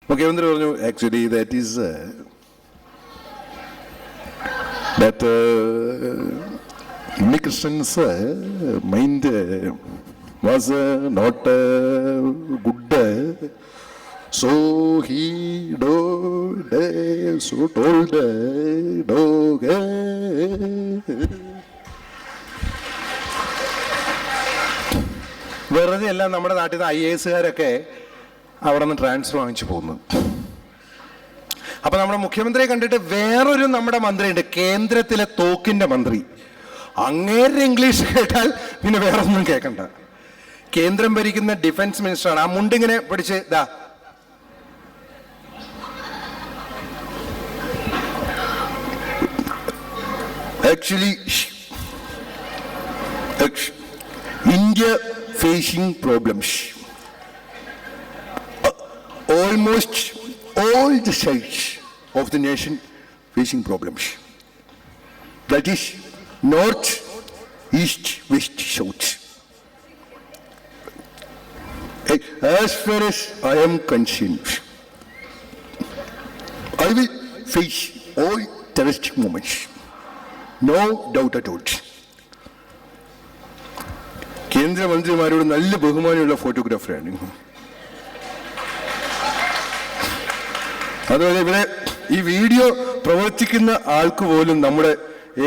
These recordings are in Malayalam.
മുഖ്യമന്ത്രി പറഞ്ഞു, actually that is that Unnikrishnan's mind was not good, so he told dog. വെറുതെ അല്ല നമ്മുടെ നാട്ടിൽ നിന്ന് IAS-കാരൊക്കെ അവിടെ നിന്ന് ട്രാൻസ്ഫർ വാങ്ങിച്ചു പോകുന്നു. അപ്പൊ നമ്മുടെ മുഖ്യമന്ത്രിയെ കണ്ടിട്ട് വേറൊരു നമ്മുടെ മന്ത്രിയുണ്ട്, കേന്ദ്രത്തിലെ തോക്കിന്റെ മന്ത്രി. അങ്ങേരുടെ ഇംഗ്ലീഷ് കേട്ടാൽ പിന്നെ വേറൊന്നും കേൾക്കണ്ട. കേന്ദ്രം ഭരിക്കുന്ന ഡിഫൻസ് മിനിസ്റ്ററാണ്. ആ മുണ്ടിങ്ങനെ പിടിച്ച് ദാ actually India facing problems. Almost all the sides of the nation facing problems. That is north, east, west, south. As far as I am concerned, I will face all terroristic movements. No doubt at all. കേന്ദ്രമന്ത്രിമാരോട് നല്ല ബഹുമാനമുള്ള ഫോട്ടോഗ്രാഫറാണ്. അതുപോലെ ഇവിടെ ഈ വീഡിയോ പ്രവർത്തിക്കുന്ന ആൾക്ക് പോലും നമ്മുടെ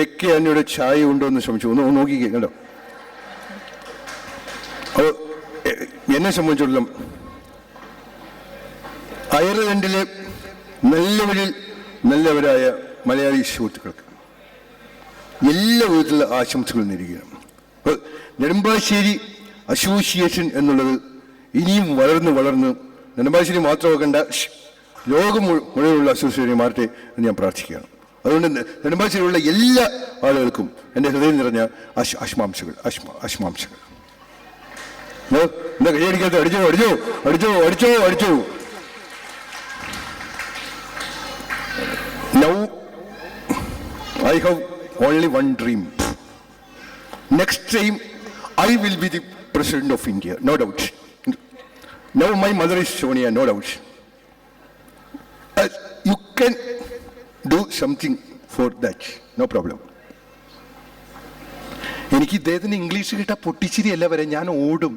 AK ആന്റണിയുടെ ഛായ ഉണ്ടോ എന്ന് ശ്രമിച്ചു. ഒന്ന് നോക്കിക്കേ, കണ്ടോ? അപ്പോൾ എന്നെ സംബന്ധിച്ചിടത്തോളം അയർലൻഡിലെ നല്ലവരായ മലയാളി സുഹൃത്തുക്കൾക്ക് എല്ലാ വിധത്തിലുള്ള ആശംസകൾ നേരുകയാണ്. നെടുമ്പാശ്ശേരി അസോസിയേഷൻ എന്നുള്ളത് ഇനിയും വളർന്ന് നെടുമ്പാശ്ശേരി മാത്രമാക്കേണ്ട ലോകം മുഴുവനുള്ള അസോസിയേഷൻ മാറട്ടെ എന്ന് ഞാൻ പ്രാർത്ഥിക്കുകയാണ്. അതുകൊണ്ട് നെടുമ്പാശ്ശേരിയുള്ള എല്ലാ ആളുകൾക്കും എൻ്റെ ഹൃദയം നിറഞ്ഞ ആശംസകൾ. എന്താ കൈയടിക്കാത്ത? അടിച്ചോ. Now I have only one dream. Next time I will be the President of India, no doubt. Now my mother is Sonia, no doubt. You can do something for that, no problem. എനിക്ക് ഇദ്ദേഹത്തിന് ഇംഗ്ലീഷ് കിട്ടാൻ പൊട്ടിച്ചിരിയല്ല വരെ ഞാൻ ഓടും.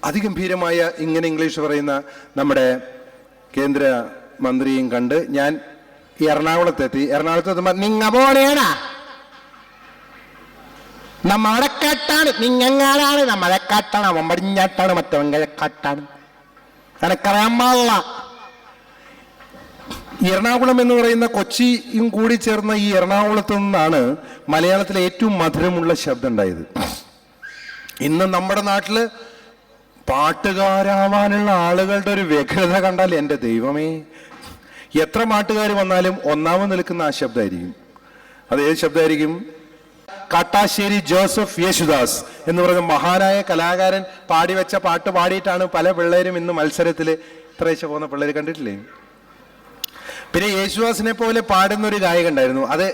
അതിഗംഭീരമായ ഇങ്ങനെ ഇംഗ്ലീഷ് പറയുന്ന നമ്മുടെ കേന്ദ്ര മന്ത്രിയും കണ്ട് ഞാൻ എറണാകുളത്തെത്തുമ്പോൾ നിങ്ങ പോണേണാ നമ്മളെ കാട്ടാണ്, നിങ്ങങ്ങാടാണ്, നമ്മളെ കാട്ടാണ്, മമ്പടിഞ്ഞാട്ടാണ്, മറ്റവങ്ങളെ കാട്ടാണ്, എനക്കറിയാൻ പാടില്ല. എറണാകുളം എന്ന് പറയുന്ന കൊച്ചിയും കൂടി ചേർന്ന ഈ എറണാകുളത്ത് നിന്നാണ് മലയാളത്തിലെ ഏറ്റവും മധുരമുള്ള ശബ്ദം ഉണ്ടായത്. ഇന്ന് നമ്മുടെ നാട്ടില് പാട്ടുകാരാവാനുള്ള ആളുകളുടെ ഒരു വ്യഗ്രത കണ്ടാൽ എൻ്റെ ദൈവമേ, എത്ര പാട്ടുകാർ വന്നാലും ഒന്നാമത് നിൽക്കുന്ന ആ ശബ്ദമായിരിക്കും. അത് ഏത് ശബ്ദമായിരിക്കും? കാട്ടാശ്ശേരി ജോസഫ് യേശുദാസ് എന്ന് പറയുന്ന മഹാനായ കലാകാരൻ പാടിവെച്ച പാട്ട് പാടിയിട്ടാണ് പല പിള്ളേരും ഇന്ന് മത്സരത്തിൽ ഇത്രേശ പോകുന്ന പിള്ളേർ കണ്ടിട്ടില്ലേ? പിന്നെ യേശുദാസിനെ പോലെ പാടുന്ന ഒരു ഗായകൻ ഉണ്ടായിരുന്നു, അത്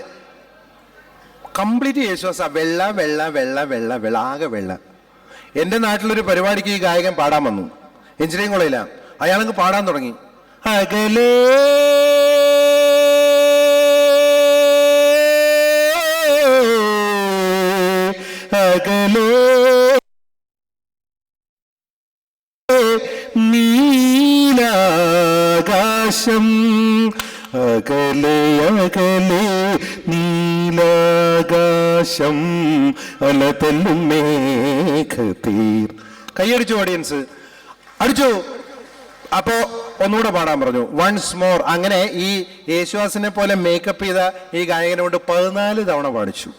കംപ്ലീറ്റ് യേശുദാസ്, വെള്ള വെള്ള വെള്ള വെള്ള വെള്ള ആകെ വെള്ള. എൻ്റെ നാട്ടിലൊരു പരിപാടിക്ക് ഈ ഗായകൻ പാടാൻ വന്നു, എഞ്ചിനീയറിംഗ് കോളേജിലാണ്. അയാൾക്ക് പാടാൻ തുടങ്ങി, അകലേ അകലേ നീലാകാശം, അകലേ അകലേ നീലാകാശം അലതല്ലും മേഘതീർ. കൈയടിച്ചു ഓഡിയൻസ്, അടിച്ചു. അപ്പോ ഒന്നുകൂടെ പാടാൻ പറഞ്ഞു, വൺസ് മോർ. അങ്ങനെ ഈ യേശുദാസിനെ പോലെ മേക്കപ്പ് ചെയ്ത ഈ ഗായകനോട് 14 തവണ പാടിച്ചു.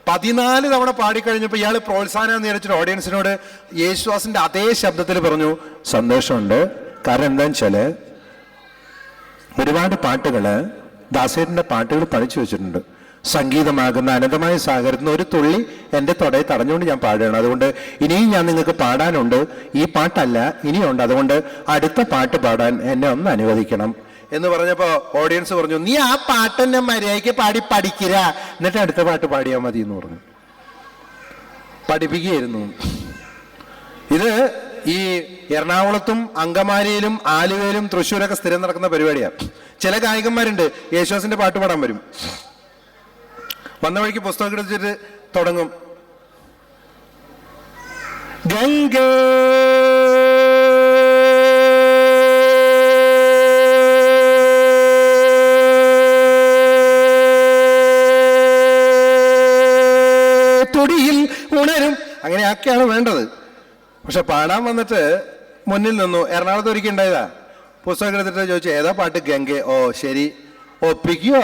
14 തവണ പാടിക്കഴിഞ്ഞപ്പോൾ ഇയാൾ പ്രോത്സാഹനം എന്ന് വിചാരിച്ചിട്ട് ഓഡിയൻസിനോട് യേശുദാസിന്റെ അതേ ശബ്ദത്തിൽ പറഞ്ഞു, സന്തോഷമുണ്ട്. കാരണം എന്താണെന്ന് വെച്ചാല് ഒരുപാട് പാട്ടുകള് ദാസേട്ടന്റെ പാട്ടുകൾ പഠിച്ചു വെച്ചിട്ടുണ്ട്. സംഗീതമാകുന്ന അനന്തമായ സാഗരത്തിന് ഒരു തുള്ളി എൻ്റെ തൊടയെ തടഞ്ഞുകൊണ്ട് ഞാൻ പാടുകയാണ്. അതുകൊണ്ട് ഇനിയും ഞാൻ നിങ്ങൾക്ക് പാടാനുണ്ട്. ഈ പാട്ടല്ല ഇനിയുണ്ട്, അതുകൊണ്ട് അടുത്ത പാട്ട് പാടാൻ എന്നെ ഒന്ന് അനുവദിക്കണം എന്ന് പറഞ്ഞപ്പോൾ ഓഡിയൻസ് പറഞ്ഞു, നീ ആ പാട്ടെന്നെ മര്യാദയ്ക്ക് പാടി പഠിക്കുക, എന്നിട്ട് അടുത്ത പാട്ട് പാടിയാൽ മതി എന്ന് പറഞ്ഞു. പഠിപ്പിക്കുകയായിരുന്നു. ഇത് ഈ എറണാകുളത്തും അങ്കമാലിയിലും ആലുവയിലും തൃശ്ശൂരൊക്കെ സ്ഥിരം നടക്കുന്ന പരിപാടിയാണ്. ചില ഗായകന്മാരുണ്ട് യേശുദാസിന്റെ പാട്ട് പാടാൻ വരും. വന്ന വഴിക്ക് പുസ്തകം എടുത്തിട്ട് തുടങ്ങും, ഗംഗേ തൊടിയിൽ ഉണരും, അങ്ങനെയൊക്കെയാണ് വേണ്ടത്. പക്ഷെ പാടാൻ വന്നിട്ട് മുന്നിൽ നിന്നു. എറണാകുളത്ത് ഒരിക്കൽ ഉണ്ടായതാ. പുസ്തകം എടുത്തിട്ട് ചോദിച്ചു, ഏതാ പാട്ട്? ഗംഗെ. ഓ ശരി, ഒപ്പിക്കോ?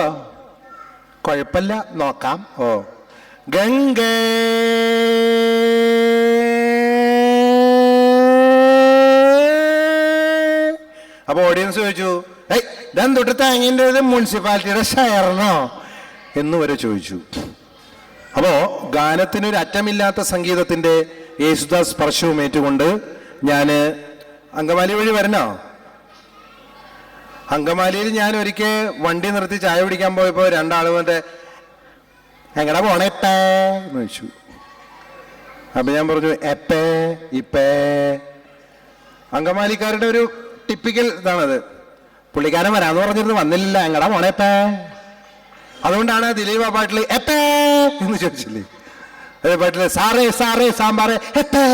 കുഴപ്പമില്ല, നോക്കാം. ഓ ഗംഗേ അപ്പൊ ഓഡിയൻസ് ചോദിച്ചു, ഏയ് ഇതെന്തൊട്ട് താങ്ങിൻ്റെത് മുനിസിപ്പാലിറ്റിയുടെ ഷെയറിനോ എന്ന് വരെ ചോദിച്ചു. അപ്പോ ഗാനത്തിനൊരു അറ്റമില്ലാത്ത സംഗീതത്തിന്റെ യേശുദാസ് സ്പർശവും ഏറ്റുകൊണ്ട് ഞാന് അങ്കമാലി വഴി വരണോ? അങ്കമാലിയിൽ ഞാൻ ഒരിക്കൽ വണ്ടി നിർത്തി ചായ പിടിക്കാൻ പോയപ്പോ രണ്ടാള് മറ്റേ എങ്ങടാ പോണേപ്പേ എന്ന് ചോദിച്ചു. അപ്പൊ ഞാൻ പറഞ്ഞു എപ്പേ ഇപ്പേ. അങ്കമാലിക്കാരുടെ ഒരു ടിപ്പിക്കൽ ഇതാണത്. പുള്ളിക്കാരൻ വരാന്ന് പറഞ്ഞിരുന്നു, വന്നില്ല, എങ്ങടാ പോണേപ്പേ. അതുകൊണ്ടാണ് ദിലീപ് ആ പാട്ടിൽ എപ്പേ എന്ന് ചോദിച്ചില്ലേ, അതേ പാട്ടില് സാറേ സാറേ സാമ്പാറേ എപ്പേ.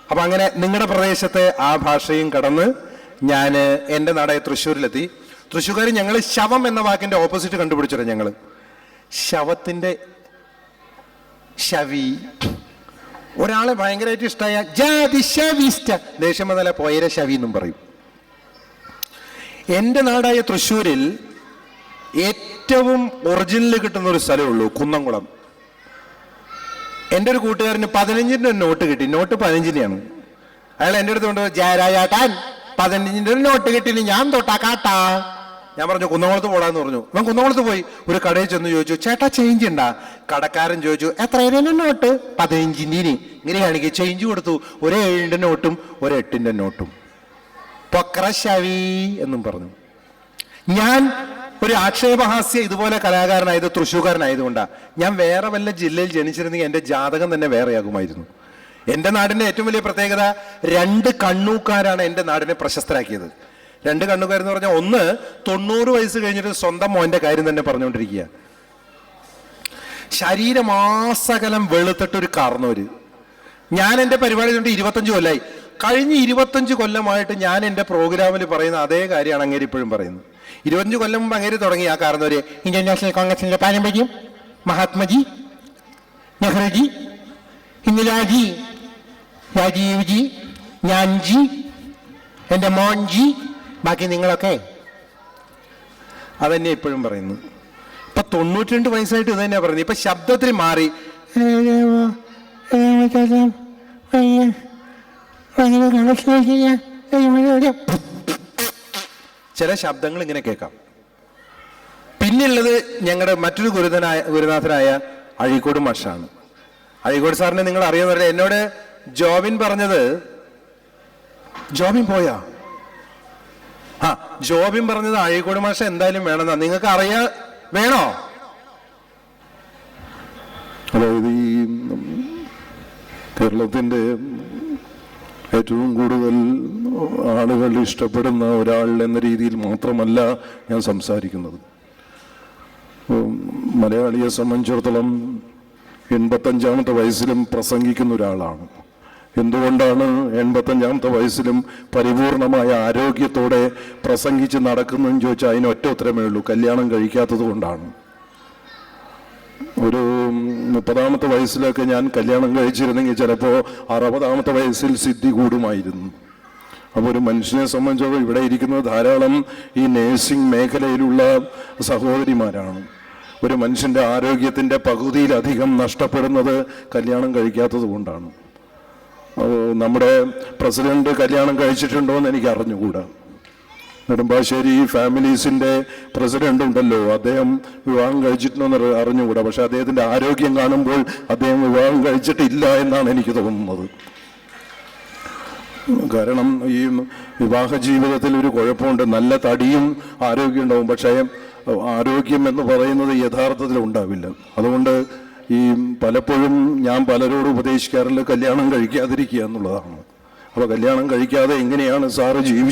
അപ്പൊ അങ്ങനെ നിങ്ങളുടെ പ്രദേശത്തെ ആ ഭാഷയും കടന്ന് ഞാൻ എൻ്റെ നാടായ തൃശ്ശൂരിലെത്തി. തൃശ്ശൂർക്കാർ ഞങ്ങൾ ശവം എന്ന വാക്കിന്റെ ഓപ്പോസിറ്റ് കണ്ടുപിടിച്ചിട്ട് ഞങ്ങൾ ശവത്തിന്റെ ശവി. ഒരാളെ ഭയങ്കരമായിട്ട് ഇഷ്ടമായ ജാതി ശവിസ്റ്റ, ദേഷ്യം വന്നല്ല പോയര ശവി എന്നും പറയും. എൻ്റെ നാടായ തൃശ്ശൂരിൽ ഏറ്റവും ഒറിജിനൽ കിട്ടുന്ന ഒരു സ്ഥലമേ ഉള്ളൂ, കുന്നംകുളം. എൻ്റെ ഒരു കൂട്ടുകാരന് 15ൻ്റെ ഒരു നോട്ട് കിട്ടി. നോട്ട് 15-നെയാണ്. അയാൾ എൻ്റെ അടുത്ത് കൊണ്ട് ജയരാജാട്ടാൻ 15ൻ്റെ ഒരു നോട്ട് കിട്ടിയില്ല, ഞാൻ തൊട്ടാ കാട്ടാ. ഞാൻ പറഞ്ഞു കുന്നംകുളത്ത് പോടാന്ന് പറഞ്ഞു. ഞാൻ കുന്നംകുളത്ത് പോയി ഒരു കടയിൽ ചെന്ന് ചോദിച്ചു, ചേട്ടാ ചേഞ്ച് ഉണ്ടാ? കടക്കാരൻ ചോദിച്ചു, എത്രയുടെ നോട്ട്? 15-ന്. ഇങ്ങനെ കാണിക്കുക, ചേഞ്ച് കൊടുത്തു. ഒരു 7-ൻ്റെ നോട്ടും ഒരു 8-ൻ്റെ നോട്ടും. പൊക്ര ശവി എന്നും പറഞ്ഞു. ഞാൻ ഒരു ആക്ഷേപഹാസ്യ ഇതുപോലെ കലാകാരനായത് തൃശ്ശൂർക്കാരനായതുകൊണ്ടാണ്. ഞാൻ വേറെ വല്ല ജില്ലയിൽ ജനിച്ചിരുന്നെങ്കിൽ എൻ്റെ ജാതകം തന്നെ വേറെയാകുമായിരുന്നു. എൻ്റെ നാടിൻ്റെ ഏറ്റവും വലിയ പ്രത്യേകത 2 കണ്ണൂക്കാരാണ് എൻ്റെ നാടിനെ പ്രശസ്തരാക്കിയത്. 2 കണ്ണൂക്കാരെന്ന് പറഞ്ഞാൽ, ഒന്ന് 90 വയസ്സ് കഴിഞ്ഞിട്ട് സ്വന്തം മോൻ്റെ കാര്യം തന്നെ പറഞ്ഞുകൊണ്ടിരിക്കുക. ശരീരമാസകലം വെളുത്തിട്ടൊരു കാർന്നവര്. ഞാൻ എൻ്റെ പരിപാടി കൊണ്ട് 25 കൊല്ലമായി. കഴിഞ്ഞ 25 കൊല്ലമായിട്ട് ഞാൻ എൻ്റെ പ്രോഗ്രാമിൽ പറയുന്ന അതേ കാര്യമാണ് അങ്ങേര് ഇപ്പോഴും പറയുന്നത്. 25 കൊല്ലം മുമ്പ് അങ്ങേര് തുടങ്ങി ആ കാരണവര് ഇന്ത്യൻ നാഷണൽ കോൺഗ്രസിന്റെ പാരമ്പര്യം, മഹാത്മജി, നെഹ്റുജി, ഇന്ദിരാജി, രാജീവ്ജി, ഞാൻജി, എൻ്റെ മോൻജി, ബാക്കി നിങ്ങളൊക്കെ. അതന്നെ ഇപ്പോഴും പറയുന്നു. ഇപ്പൊ 92 വയസ്സായിട്ട് ഇത് തന്നെയാ പറയുന്നത്. ഇപ്പൊ ശബ്ദത്തിൽ മാറി. ചില ശബ്ദങ്ങൾ ഇങ്ങനെ കേൾക്കാം. പിന്നുള്ളത് ഞങ്ങളുടെ മറ്റൊരു ഗുരുനാഥനായ അഴീക്കോട് മാഷാണ്. അഴീക്കോട് സാറിനെ നിങ്ങൾ അറിയുന്നവരുടെ എന്നോട് ജോബിൻ പറഞ്ഞത്, ജോബിൻ പോയാ? ആ, ജോബിൻ പറഞ്ഞത് അഴീക്കോട് മാഷ എന്തായാലും വേണമെന്നാ. നിങ്ങൾക്ക് അറിയാ വേണോ? അതായത് ഈ കേരളത്തിൻ്റെ ഏറ്റവും കൂടുതൽ ആളുകൾ ഇഷ്ടപ്പെടുന്ന ഒരാൾ എന്ന രീതിയിൽ മാത്രമല്ല ഞാൻ സംസാരിക്കുന്നത്. മലയാളിയെ സംബന്ധിച്ചിടത്തോളം 85-ാമത്തെ വയസ്സിലും പ്രസംഗിക്കുന്ന ഒരാളാണ്. എന്തുകൊണ്ടാണ് 85-ാമത്തെ വയസ്സിലും പരിപൂർണമായ ആരോഗ്യത്തോടെ പ്രസംഗിച്ച് നടക്കുന്നതെന്ന് ചോദിച്ചാൽ അതിന് ഒറ്റ ഉത്തരമേ ഉള്ളൂ, കല്യാണം കഴിക്കാത്തത് കൊണ്ടാണ്. ഒരു 30-ാമത്തെ വയസ്സിലൊക്കെ ഞാൻ കല്യാണം കഴിച്ചിരുന്നെങ്കിൽ ചിലപ്പോൾ 60-ാമത്തെ വയസ്സിൽ സിദ്ധി കൂടുമായിരുന്നു. അപ്പോൾ ഒരു മനുഷ്യനെ സംബന്ധിച്ചോളം ഇവിടെ ഇരിക്കുന്നത് ധാരാളം ഈ നേഴ്സിംഗ് മേഖലയിലുള്ള സഹോദരിമാരാണ്. ഒരു മനുഷ്യൻ്റെ ആരോഗ്യത്തിൻ്റെ പകുതിയിലധികം നഷ്ടപ്പെടുന്നത് കല്യാണം കഴിക്കാത്തത് കൊണ്ടാണ്. നമ്മുടെ പ്രസിഡന്റ് കല്യാണം കഴിച്ചിട്ടുണ്ടോ എന്ന് എനിക്ക് അറിഞ്ഞുകൂടാ. നെടുമ്പാശ്ശേരി ഫാമിലീസിൻ്റെ പ്രസിഡന്റ് ഉണ്ടല്ലോ, അദ്ദേഹം വിവാഹം കഴിച്ചിട്ടുണ്ടോന്ന് അറിഞ്ഞുകൂടാ. പക്ഷെ അദ്ദേഹത്തിൻ്റെ ആരോഗ്യം കാണുമ്പോൾ അദ്ദേഹം വിവാഹം കഴിച്ചിട്ടില്ല എന്നാണ് എനിക്ക് തോന്നുന്നത്. കാരണം ഈ വിവാഹ ജീവിതത്തിൽ ഒരു കുഴപ്പമുണ്ട്, നല്ല തടിയും ആരോഗ്യം ഉണ്ടാവും, പക്ഷേ ആരോഗ്യം എന്ന് പറയുന്നത് യഥാർത്ഥത്തിൽ ഉണ്ടാവില്ല. അതുകൊണ്ട് ഈ പലപ്പോഴും ഞാൻ പലരോട് ഉപദേശിക്കാറില്ല കല്യാണം കഴിക്കാതിരിക്കുക എന്നുള്ളതാണ്. അപ്പൊ കല്യാണം കഴിക്കാതെ എങ്ങനെയാണ് സാറ്